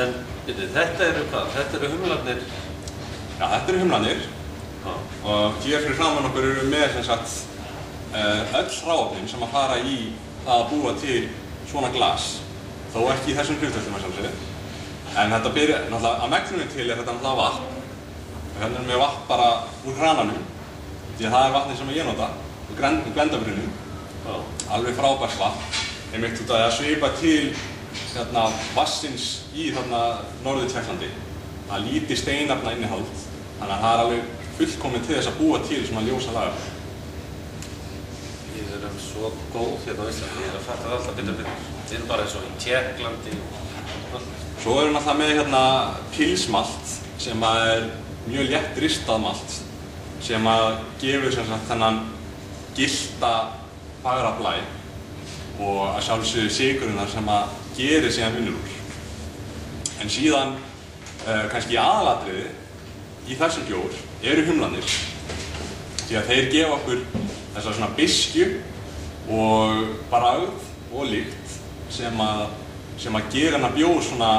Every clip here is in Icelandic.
En þetta eru hvað? Þetta eru humlarnir? Já, þetta eru humlarnir. Og hér fyrir framan okkur eru með sem sagt öll hráefnin sem að fara í það að búa til svona glas. Þó ekki í þessum hlutföllum að sjálfsögðu. En þetta byrjar náttúrulega að megninu til er þetta náttúrulega vatn. Og hérna erum við vatn bara úr krananum. Því að það er vatnið sem ég nota úr Gvendarbrunninum. Alveg frábært vatn. Einmitt út af að svipa til vatnsins í Norður-Tékklandi. Það er lítið steinefna innihald. Þannig að það er alveg fullkomið til þess að búa til svona ljósa lagar. Við erum svo góð hérna á Íslandi, ég fatta það alltaf betur. Við erum bara eins og í Tékklandi. Svo erum við alltaf með pilsmalt sem er mjög létt ristað malt sem að gefur sem sagt þennan gyllta fagra blæ og að sjálfsögðu sykurinnar sem að gerir síðan vinnur úr. En síðan kannski aðalatriði í þessum bjór eru humlarnir því að þeir gefa okkur þessa svona biskju og bragð og lykt sem að gera hennar bjór svona,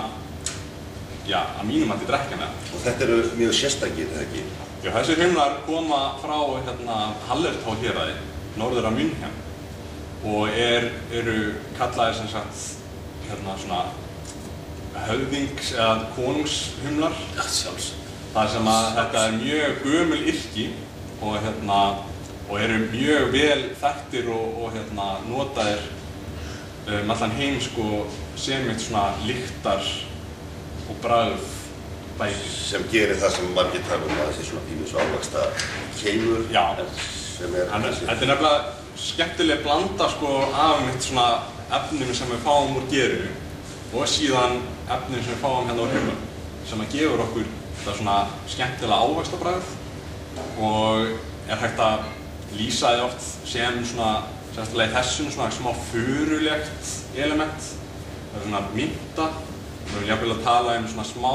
já, að mínum mati drekkanlega. Og þetta eru mjög sérstakir, eða ekki? Já, þessir humlar koma frá Hallertau héraði, norður af München og eru kallaðir sem sagt svona höfðings- eða konungshumlar. Já, sjálfsagt. Það sem að þetta er mjög gömul yrki og eru mjög vel þekktir og notaðir allan heim sem eitt svona lyktar og bragð bæti. Sem gerir það sem margir tala að þessi svona pínu ávaxta keimur. Já. Sem er Þetta er nefnilega skemmtileg blanda af mitt svona efnum sem við fáum úr gerinu og síðan efnum sem við fáum hérna úr humlum sem að gefur okkur þetta svona skemmtilega ávaxtabragð og er hægt að lýsa því oft sem svona sérstaklega í þessum svona smá furulegt element. Það er svona mynta. Við erum jafnvel að tala svona smá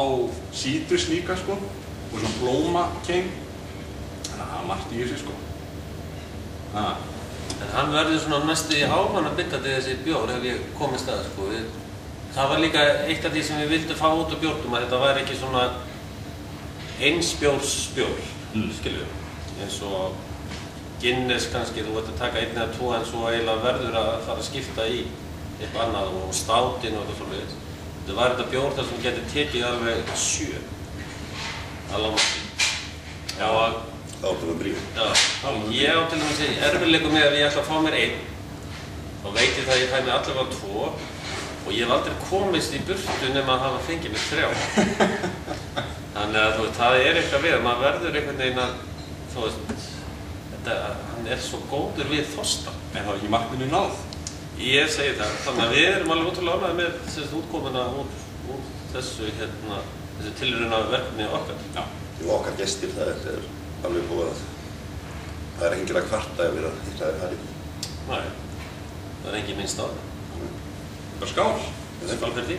sítrus líka og svona blómakeim. Þannig að það er margt í þessu En hann verður svona næstu í ávanabindandi þessi bjór ef ég komist að Það var líka eitt af því sem við vildum fá út úr bjórnum að þetta væri ekki svona einsbjórsbjór, skiljum. Eins og Guinness kannski, þú ert að taka 1 eða 2 en svo eiginlega verður að fara að skipta í eitthvað annað og státinn og eitthvað svoleiðis. Þetta var þetta bjór þar sem getur tekið alveg 7 að lágmarki. Já. Þá áttum við bríð. Já, ég á til dæmis erfiðleikum með að ég ætla að fá mér 1 þá veit ég það að ég fæ mér allavega 2 og ég hef aldrei komist í burtu nema að hafa fengið mér 3. Þannig að það er eitthvað við að maður verður einhvern veginn að hann er svo góður við þorsta. En það er ekki markminu náð? Ég segi það. Þannig að við erum alveg ótrúlega ánægðir með þessi útkomuna úr þessu tilraunaverkefni okkar. Já. Og okkar gestir, það er alveg búið að það er enginn að kvarta ef við erum að hitta þér þar í. Nei, það er enginn minnst á það. Bara skál. Skál fyrir því.